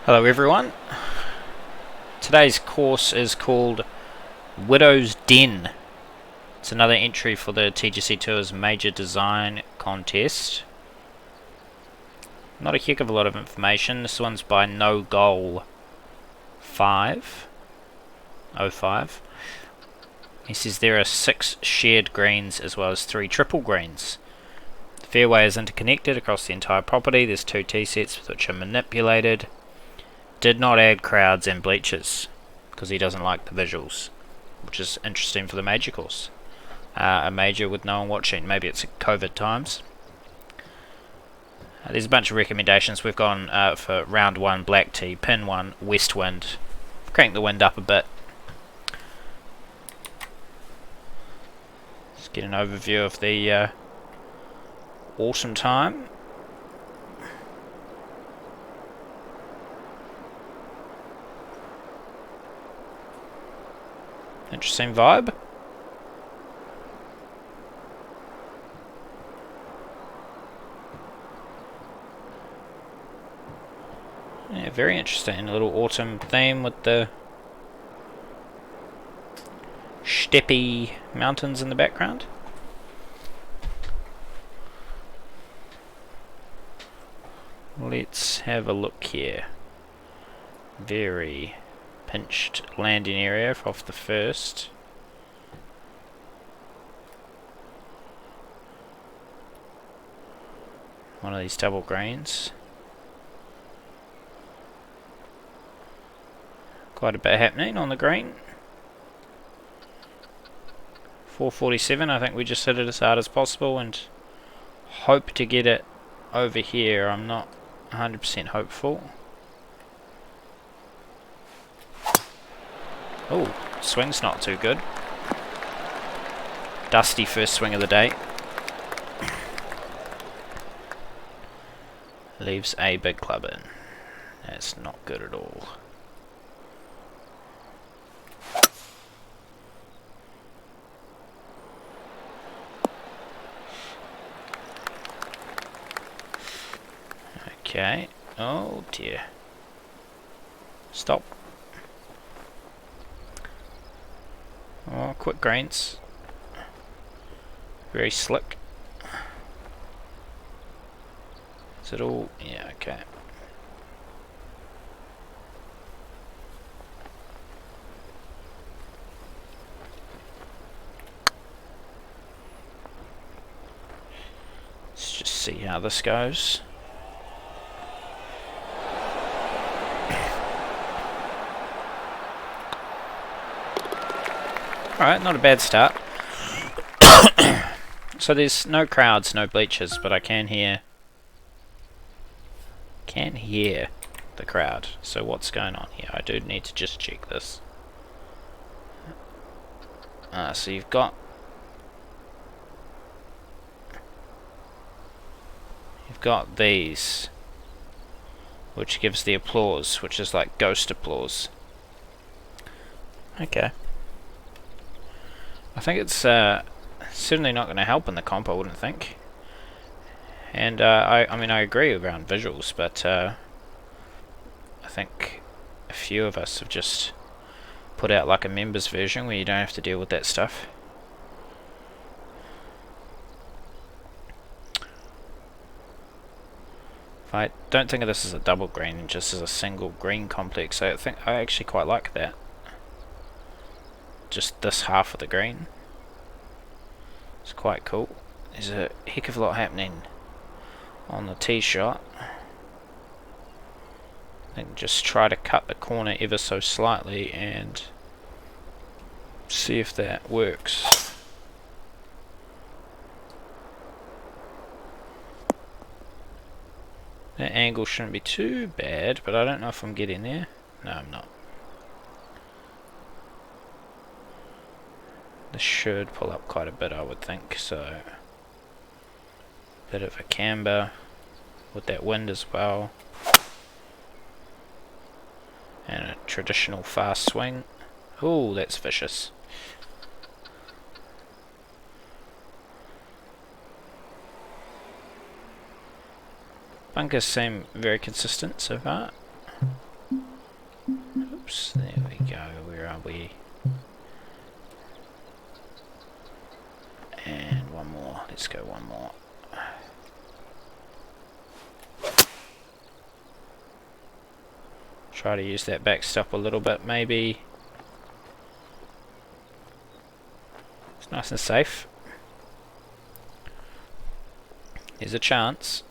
Hello everyone. Today's course is called Widow's Den. It's another entry for the TGCT Tours Major Design Contest. Not a heck of a lot of information. This one's by nogoal05. He says there are 6 shared greens as well as 3 triple greens. The fairway is interconnected across the entire property. There's 2 tee sets which are manipulated. Did not add crowds and bleachers because he doesn't like the visuals, which is interesting for the major course. A major with no one watching. Maybe it's COVID times. There's a bunch of recommendations. We've gone for round 1 black tee, pin 1 west wind. Crank the wind up a bit. Let's get an overview of the autumn time. Interesting vibe. Yeah, very interesting. A little autumn theme with the steppy mountains in the background. Let's have a look here. Very pinched landing area off the first. One of these double greens. Quite a bit happening on the green. 447, I think we just hit it as hard as possible and hope to get it over here. I'm not 100% hopeful. Oh, swing's not too good. Dusty first swing of the day. Leaves a big club in. That's not good at all. Okay. Oh dear. Stop. Oh, quick greens. Very slick. Is it all? Yeah, okay. Let's just see how this goes. Alright, not a bad start. So there's no crowds, no bleachers, but I can hear the crowd. So what's going on here? I do need to just check this. So you've got these, which gives the applause, which is like ghost applause. Okay. I think it's certainly not going to help in the comp, I wouldn't think. And I mean, I agree around visuals, but I think a few of us have just put out like a members version where you don't have to deal with that stuff. I don't think of this as a double green, just as a single green complex. I think I actually quite like that. Just this half of the green. It's quite cool. There's a heck of a lot happening on the tee shot. And just try to cut the corner ever so slightly and see if that works. That angle shouldn't be too bad, but I don't know if I'm getting there. No, I'm not. This should pull up quite a bit, I would think, so bit of a camber with that wind as well, and a traditional fast swing. Oh, that's vicious. Bunkers seem very consistent so far. Oops, there we go. Where are we? And one more. Let's go one more. Try to use that backstop a little bit, maybe. It's nice and safe. There's a chance.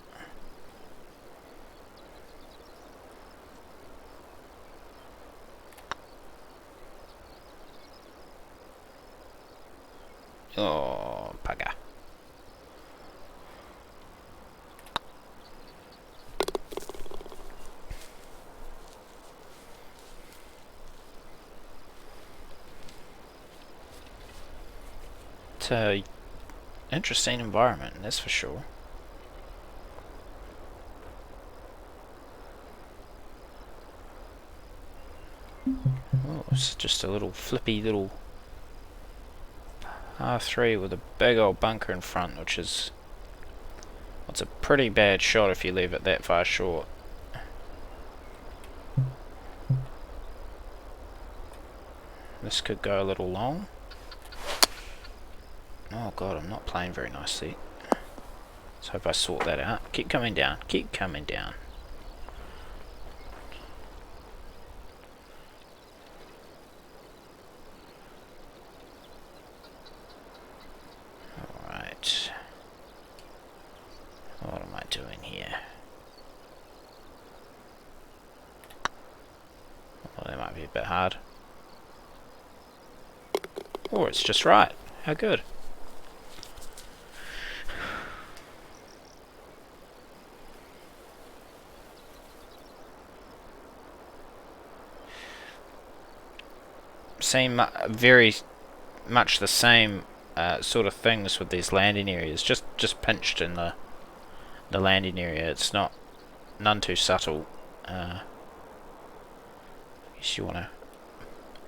Oh, bugger. It's a interesting environment, that's for sure. Oh, it's just a little flippy little R3 with a big old bunker in front, which is... it's a pretty bad shot if you leave it that far short. This could go a little long. Oh god, I'm not playing very nicely. Let's hope I sort that out. Keep coming down, keep coming down. Alright. What am I doing here? Well, that might be a bit hard. Or it's just right. How good. Same, very much the same sort of things with these landing areas. Just pinched in the landing area. It's none too subtle. I guess you wanna,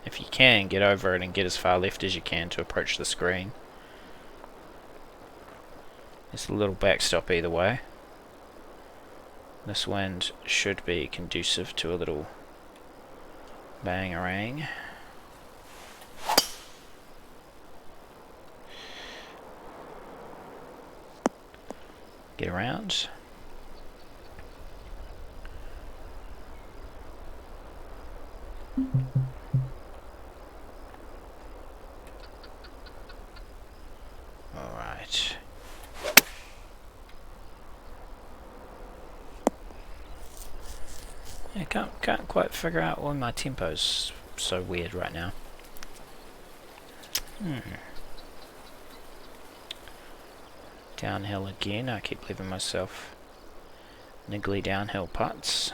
if you can, get over it and get as far left as you can to approach the screen. There's a little backstop either way. This wind should be conducive to a little bang-a-rang. Get around. Alright. I can't quite figure out why my tempo's so weird right now. Downhill again. I keep leaving myself niggly downhill putts.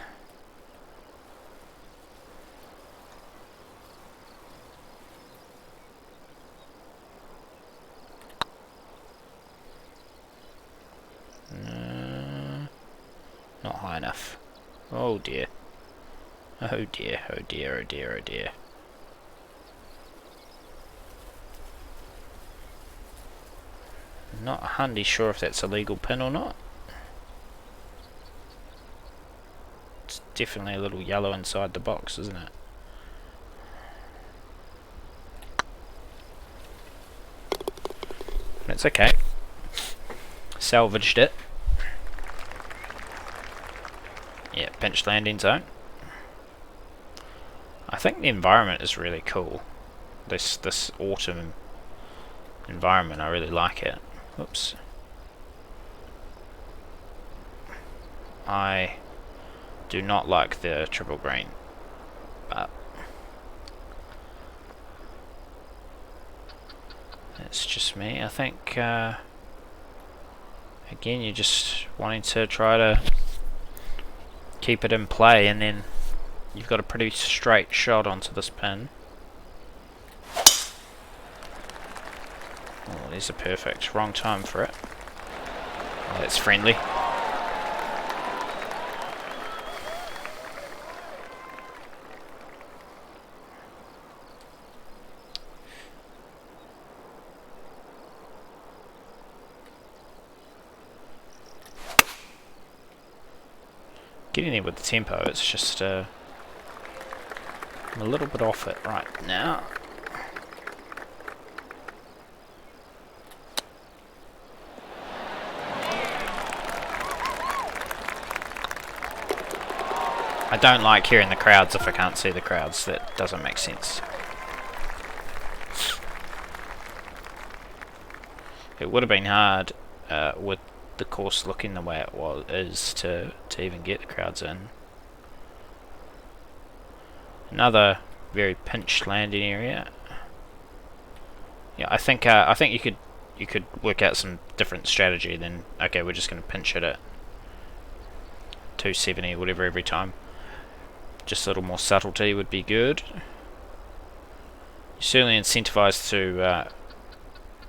Not high enough. Oh dear. Oh dear, oh dear, oh dear, oh dear. Not handy sure if that's a legal pin or not. It's definitely a little yellow inside the box, isn't it? It's okay. Salvaged it. Yeah, pinched landing zone. I think the environment is really cool. This autumn environment, I really like it. Oops. I do not like the triple green, but it's just me. I think again, you're just wanting to try to keep it in play, and then you've got a pretty straight shot onto this pin. Oh, there's a perfect. Wrong time for it. Oh, that's friendly. Getting there with the tempo, it's just I'm a little bit off it right now. I don't like hearing the crowds if I can't see the crowds. That doesn't make sense. It would have been hard with the course looking the way it is to even get the crowds in. Another very pinched landing area. Yeah, I think you could work out some different strategy. Then okay, we're just going to pinch it at 270 or whatever every time. Just a little more subtlety would be good. You're certainly incentivized to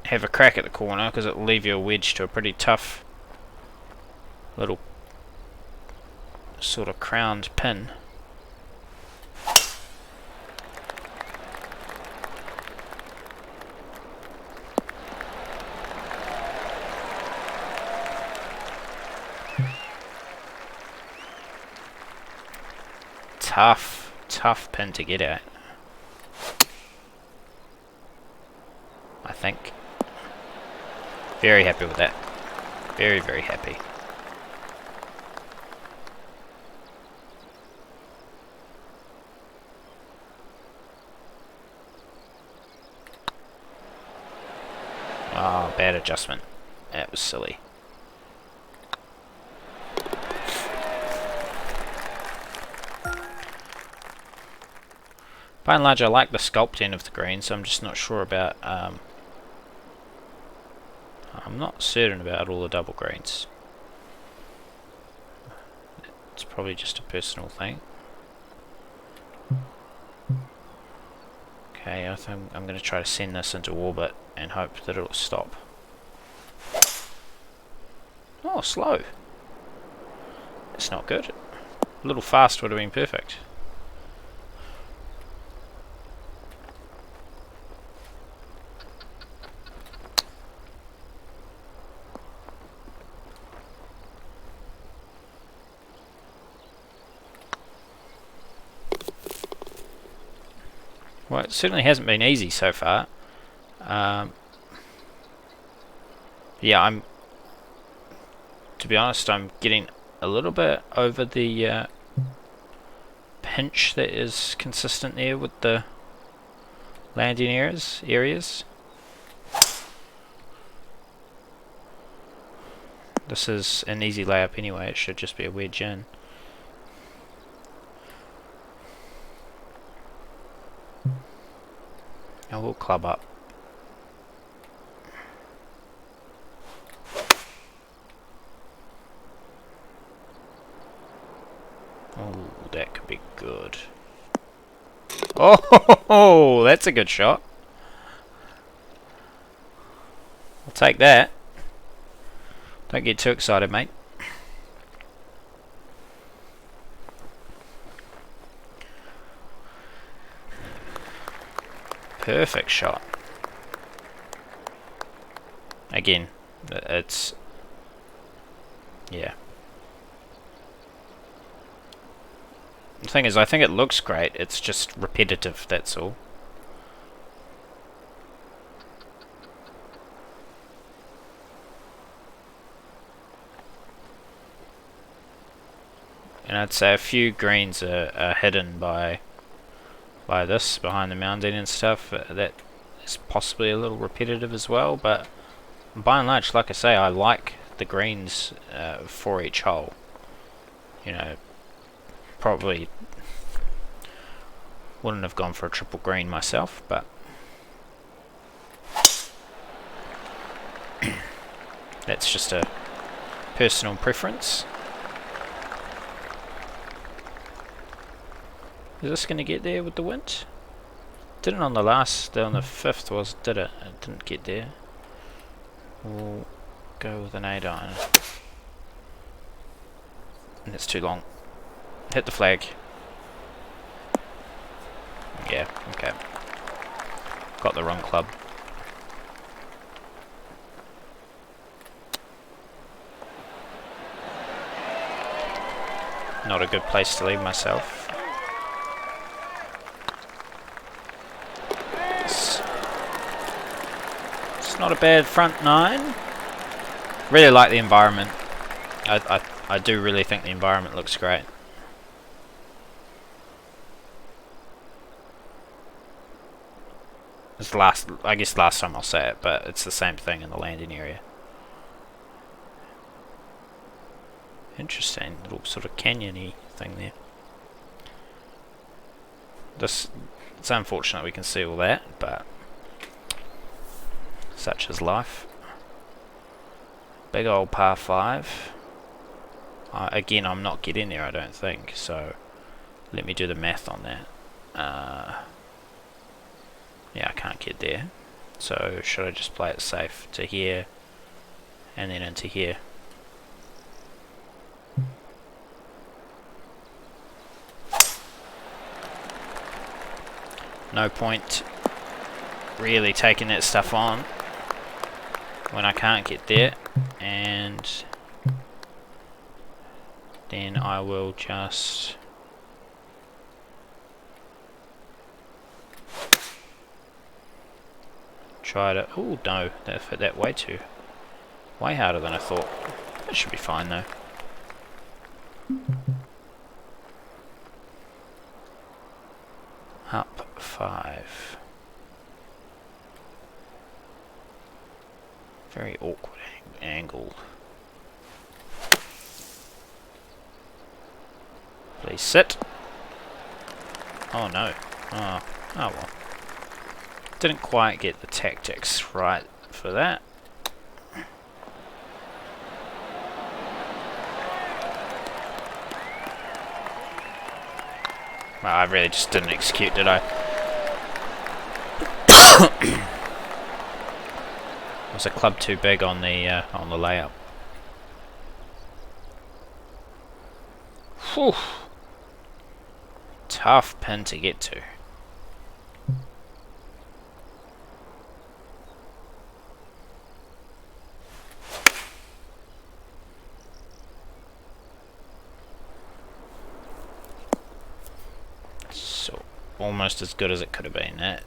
have a crack at the corner because it'll leave you a wedge to a pretty tough little sort of crowned pin. Tough pin to get at, I think. Very happy with that. Very, very happy. Oh, bad adjustment. That was silly. By and large, I like the sculpting of the green, so I'm just not sure about. I'm not certain about all the double greens. It's probably just a personal thing. Okay, I think I'm going to try to send this into orbit and hope that it'll stop. Oh, slow. That's not good. A little fast would have been perfect. Well, it certainly hasn't been easy so far. Yeah, to be honest, I'm getting a little bit over the pinch that is consistent there with the landing areas. This is an easy layup anyway, it should just be a wedge in. I will club up. Oh, that could be good. Oh, that's a good shot. I'll take that. Don't get too excited, mate. Perfect shot. Again, it's... yeah. The thing is, I think it looks great, it's just repetitive, that's all. And I'd say a few greens are hidden by this, behind the mounding and stuff. That is possibly a little repetitive as well, but by and large, like I say, I like the greens for each hole. You know, probably wouldn't have gone for a triple green myself, but that's just a personal preference. Is this going to get there with the wind? Didn't on the last, on the fifth did it? It didn't get there. We'll go with an 8 iron. And it's too long. Hit the flag. Yeah, okay. Got the wrong club. Not a good place to leave myself. Not a bad front 9. Really like the environment. I do really think the environment looks great. It's I guess last time I'll say it, but it's the same thing in the landing area. Interesting little sort of canyon-y thing there. It's unfortunate we can see all that, but such is life. Big old par 5. Again, I'm not getting there, I don't think, so let me do the math on that. Yeah, I can't get there. So should I just play it safe to here and then into here? No point really taking that stuff on when I can't get there, and then I will just try to... Oh no, that fit that way harder than I thought. That should be fine though. Up 5. Very awkward angle. Please sit. Oh no. Oh well. Didn't quite get the tactics right for that. Well, I really just didn't execute, did I? Was a club too big on the layup? Whew. Tough pin to get to. So almost as good as it could have been. That.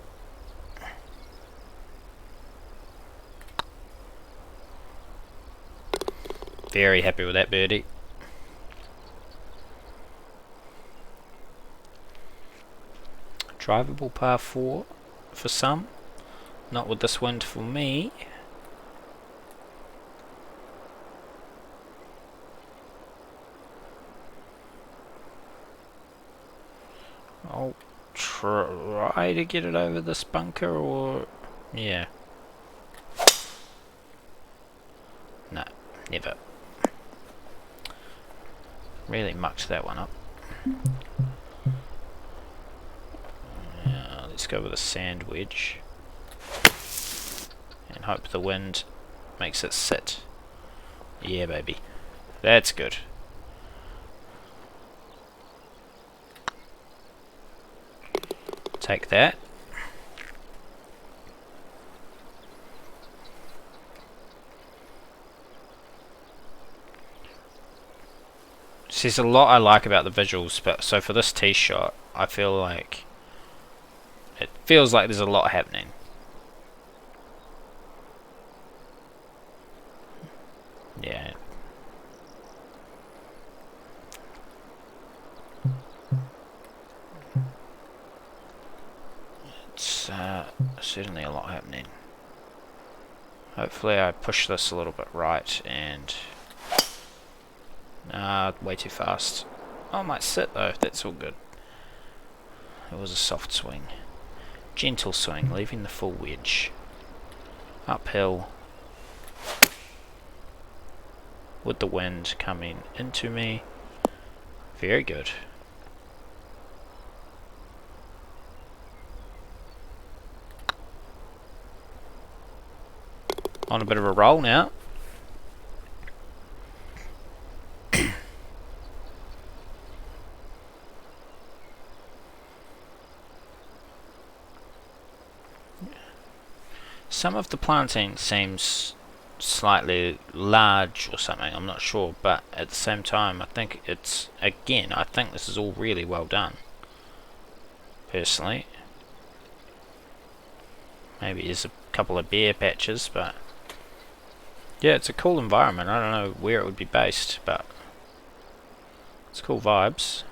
Very happy with that birdie. Drivable par 4 for some, not with this wind for me. I'll try to get it over this bunker, or yeah. No, never. Really mucked that one up. Let's go with a sand wedge and hope the wind makes it sit. Yeah, baby. That's good. Take that. There's a lot I like about the visuals, but so for this tee shot, I feel like it feels like there's a lot happening. Yeah. It's certainly a lot happening. Hopefully I push this a little bit right and... way too fast. Oh, I might sit though, that's all good. It was a soft swing. Gentle swing, leaving the full wedge. Uphill. With the wind coming into me. Very good. On a bit of a roll now. Some of the planting seems slightly large or something, I'm not sure, but at the same time I think it's, again, I think this is all really well done, personally. Maybe it's a couple of bare patches, but yeah, it's a cool environment. I don't know where it would be based, but it's cool vibes.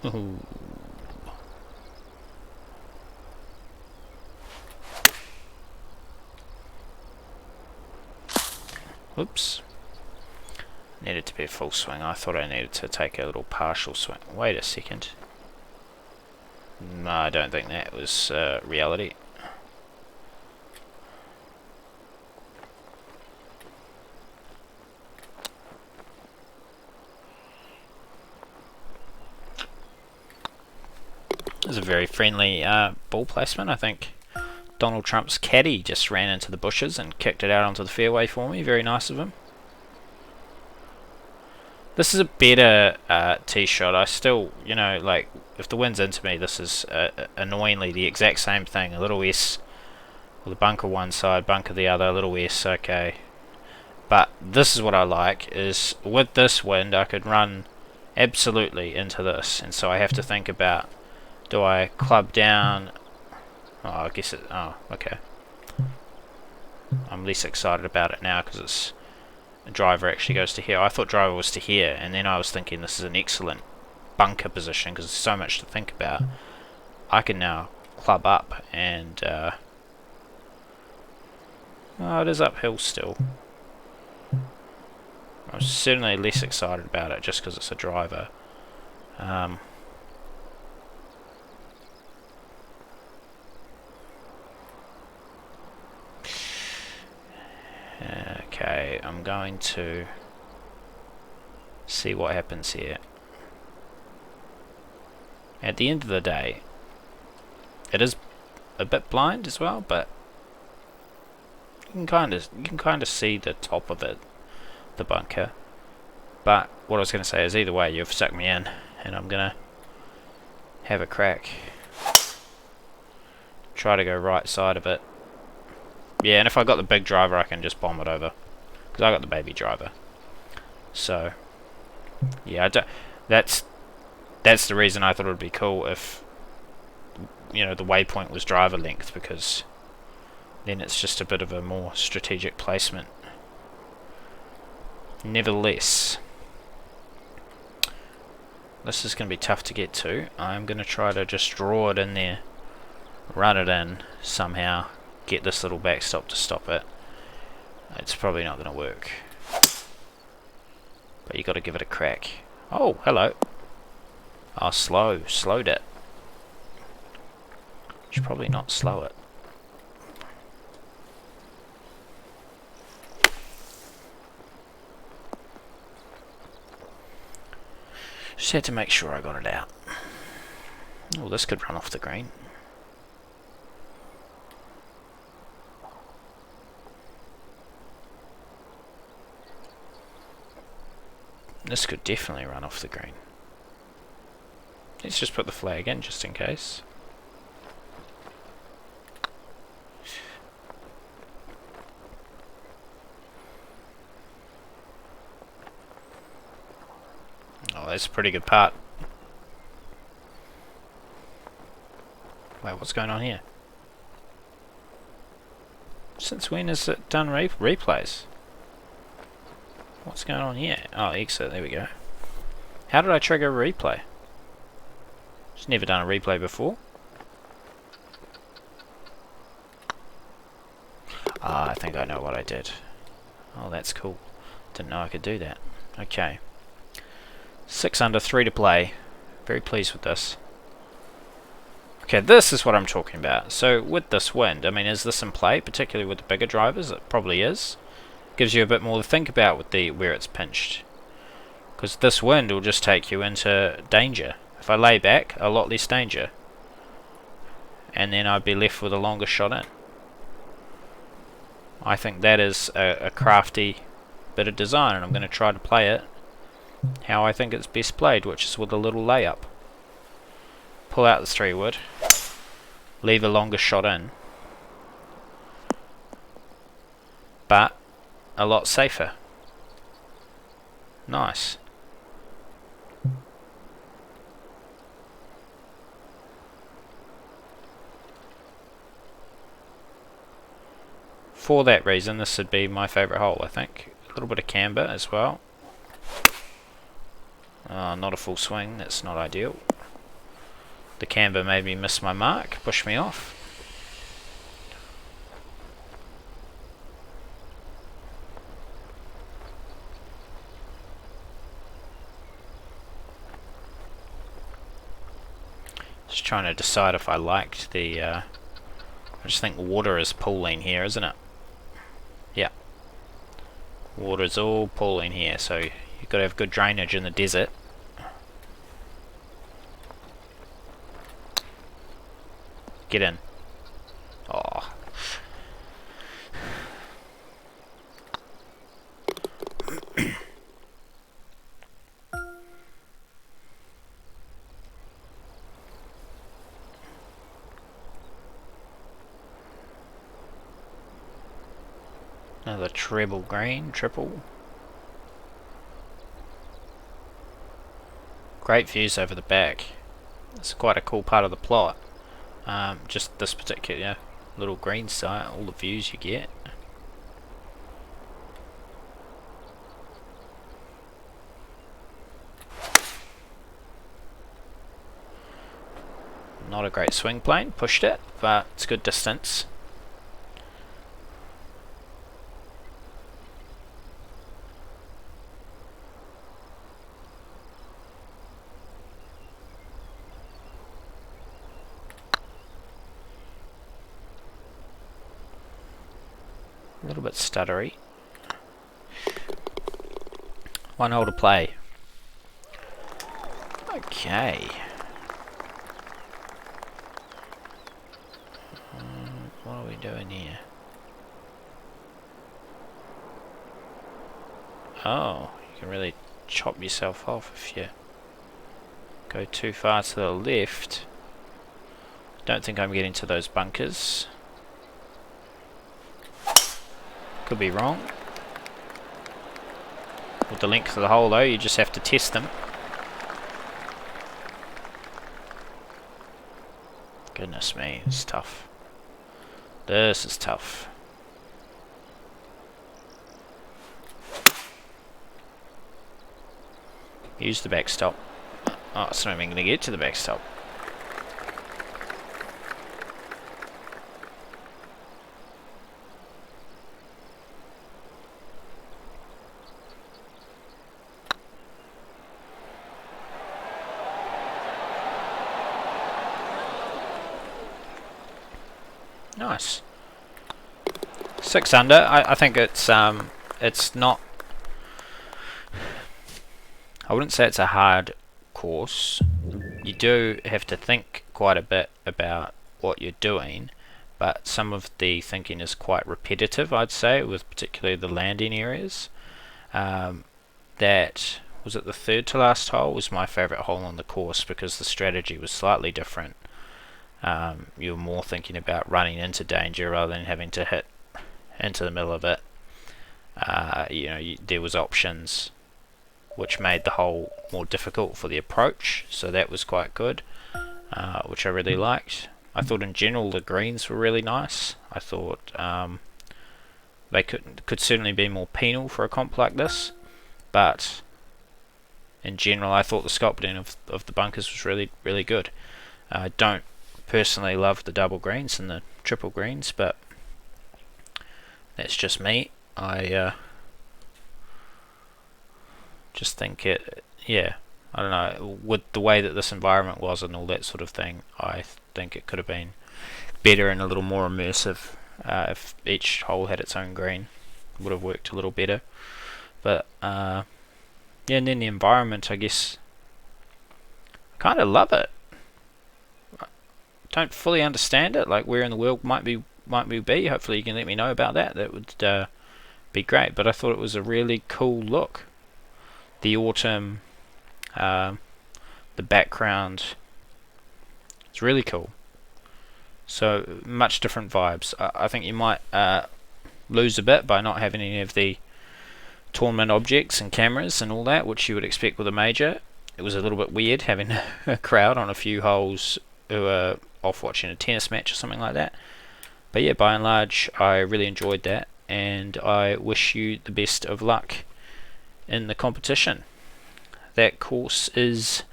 Ooh. Oops. Needed to be a full swing. I thought I needed to take a little partial swing. Wait a second. No, I don't think that was reality. It was a very friendly ball placement. I think Donald Trump's caddy just ran into the bushes and kicked it out onto the fairway for me. Very nice of him. This is a better tee shot. I still, you know, like, if the wind's into me, this is annoyingly the exact same thing. A little S with a bunker one side, bunker the other, a little S, okay. But this is what I like, is with this wind I could run absolutely into this, and so I have to think about, do I club down? Oh, I guess it, oh, okay. I'm less excited about it now because it's driver actually goes to here. I thought driver was to here, and then I was thinking this is an excellent bunker position because there's so much to think about. I can now club up and oh, it is uphill still. I'm certainly less excited about it just because it's a driver. Okay, I'm going to see what happens here. At the end of the day, it is a bit blind as well, but you can kind of see the top of it, the bunker. But what I was going to say is, either way, you've sucked me in, and I'm gonna have a crack. Try to go right side of it. Yeah, and if I got the big driver, I can just bomb it over, because I got the baby driver. So yeah, that's the reason I thought it would be cool if, you know, the waypoint was driver length, because then it's just a bit of a more strategic placement. Nevertheless, this is going to be tough to get to. I'm going to try to just draw it in there, run it in somehow, get this little backstop to stop it. It's probably not going to work, but you got to give it a crack. Oh, hello. Oh, slowed it. Should probably not slow it. Just had to make sure I got it out. Oh, this could run off the green. This could definitely run off the green. Let's just put the flag in just in case. Oh, that's a pretty good part. Wait, what's going on here? Since when has it done replays? What's going on here? Oh, exit, there we go. How did I trigger a replay? Just never done a replay before. Ah, I think I know what I did. Oh, that's cool. Didn't know I could do that. Okay. 6 under, 3 to play. Very pleased with this. Okay, this is what I'm talking about. So, with this wind, I mean, is this in play, particularly with the bigger drivers? It probably is. Gives you a bit more to think about with the where it's pinched, because this wind will just take you into danger. If I lay back, a lot less danger, and then I'd be left with a longer shot in. I think that is a crafty bit of design, and I'm going to try to play it how I think it's best played, which is with a little layup. Pull out the 3-wood, leave a longer shot in, but a lot safer. Nice. For that reason, this would be my favourite hole, I think. A little bit of camber as well. Not a full swing, that's not ideal. The camber made me miss my mark, pushed me off. Just trying to decide if I liked the... I just think water is pooling here, isn't it? Yeah. Water is all pooling here, so you've got to have good drainage in the desert. Get in. Oh. Another treble green, triple. Great views over the back. It's quite a cool part of the plot. Just this particular little green site, all the views you get. Not a great swing plane, pushed it, but it's good distance. A little bit stuttery. One hole to play. Okay. What are we doing here? Oh, you can really chop yourself off if you go too far to the left. Don't think I'm getting to those bunkers. Could be wrong. With the length of the hole though, you just have to test them. Goodness me, it's tough. This is tough. Use the backstop. Oh, it's not even going to get to the backstop. Nice. 6 under. I think it's not. I wouldn't say it's a hard course. You do have to think quite a bit about what you're doing, but some of the thinking is quite repetitive, I'd say, with particularly the landing areas. That was it. The third to last hole was my favourite hole on the course because the strategy was slightly different. You're more thinking about running into danger rather than having to hit into the middle of it. There was options which made the hole more difficult for the approach, so that was quite good, which I really liked. I thought in general the greens were really nice. I thought they could certainly be more penal for a comp like this, but in general I thought the sculpting of the bunkers was really, really good. I don't personally love the double greens and the triple greens, but that's just me. I just think I don't know, with the way that this environment was and all that sort of thing, I think it could have been better and a little more immersive. If each hole had its own green, it would have worked a little better. But and then the environment, I guess, I kind of love it. Don't fully understand it, like where in the world might we be. Hopefully you can let me know about that. That would be great. But I thought it was a really cool look. The autumn, the background, it's really cool. So much different vibes. I think you might lose a bit by not having any of the tournament objects and cameras and all that, which you would expect with a major. It was a little bit weird having a crowd on a few holes who are off watching a tennis match or something like that. But yeah, by and large, I really enjoyed that, and I wish you the best of luck in the competition. That course is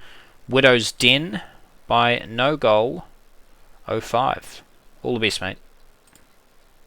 Widow's Den by nogoal05. All the best, mate.